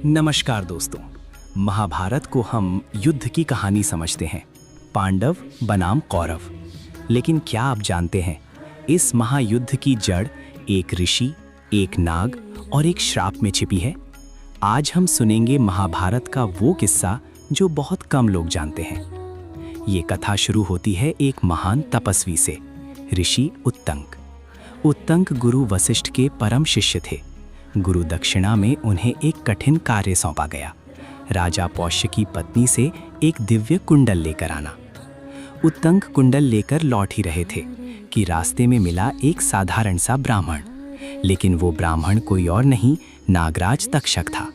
नमस्कार दोस्तों। महाभारत को हम युद्ध की कहानी समझते हैं, पांडव बनाम कौरव। लेकिन क्या आप जानते हैं, इस महायुद्ध की जड़ एक ऋषि, एक नाग और एक श्राप में छिपी है। आज हम सुनेंगे महाभारत का वो किस्सा जो बहुत कम लोग जानते हैं। ये कथा शुरू होती है एक महान तपस्वी से, ऋषि उत्तंक। उत्तंक गुरु वशिष्ठ के परम शिष्य थे। गुरु दक्षिणा में उन्हें एक कठिन कार्य सौंपा गया, राजा पौष्य की पत्नी से एक दिव्य कुंडल लेकर आना। उत्तंक कुंडल लेकर लौट ही रहे थे कि रास्ते में मिला एक साधारण सा ब्राह्मण। लेकिन वो ब्राह्मण कोई और नहीं, नागराज तक्षक था।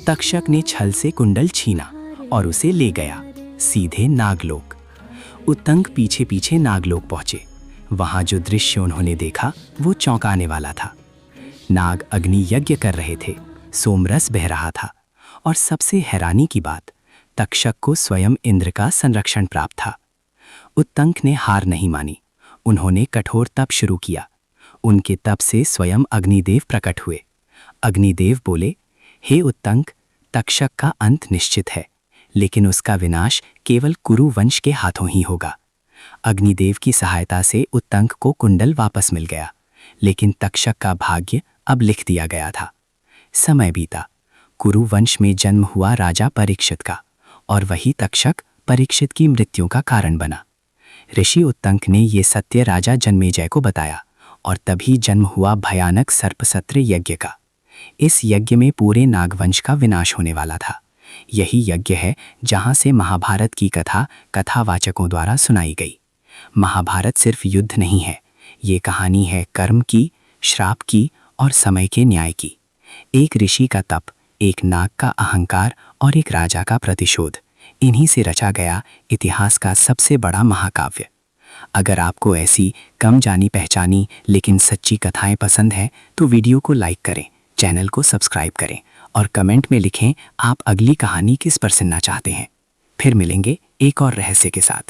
तक्षक ने छल से कुंडल छीना और उसे ले गया सीधे नागलोक। उत्तंक पीछे पीछे नागलोक पहुंचे। वहां जो दृश्य उन्होंने देखा वो चौंकाने वाला था। नाग अग्नि यज्ञ कर रहे थे, सोमरस बह रहा था और सबसे हैरानी की बात, तक्षक को स्वयं इंद्र का संरक्षण प्राप्त था। उत्तंक ने हार नहीं मानी। उन्होंने कठोर तप शुरू किया। उनके तप से स्वयं अग्निदेव प्रकट हुए। अग्निदेव बोले, हे उत्तंक, तक्षक का अंत निश्चित है, लेकिन उसका विनाश केवल कुरु वंश के हाथों ही होगा। अग्निदेव की सहायता से उत्तंक को कुंडल वापस मिल गया, लेकिन तक्षक का भाग्य अब लिख दिया गया था। समय बीता। कुरु वंश में जन्म हुआ राजा परीक्षित का, और वही तक्षक परीक्षित की मृत्यु का कारण बना। ऋषि उत्तंक ने ये सत्य राजा जन्मेजय को बताया, और तभी जन्म हुआ भयानक सर्पसत्र यज्ञ का। इस यज्ञ में पूरे नागवंश का विनाश होने वाला था। यही यज्ञ है जहां से महाभारत की कथा कथावाचकों द्वारा सुनाई गई। महाभारत सिर्फ युद्ध नहीं है, ये कहानी है कर्म की, श्राप की और समय के न्याय की। एक ऋषि का तप, एक नाग का अहंकार और एक राजा का प्रतिशोध, इन्हीं से रचा गया इतिहास का सबसे बड़ा महाकाव्य। अगर आपको ऐसी कम जानी पहचानी लेकिन सच्ची कथाएं पसंद हैं तो वीडियो को लाइक करें, चैनल को सब्सक्राइब करें और कमेंट में लिखें आप अगली कहानी किस पर सुनना चाहते हैं। फिर मिलेंगे एक और रहस्य के साथ।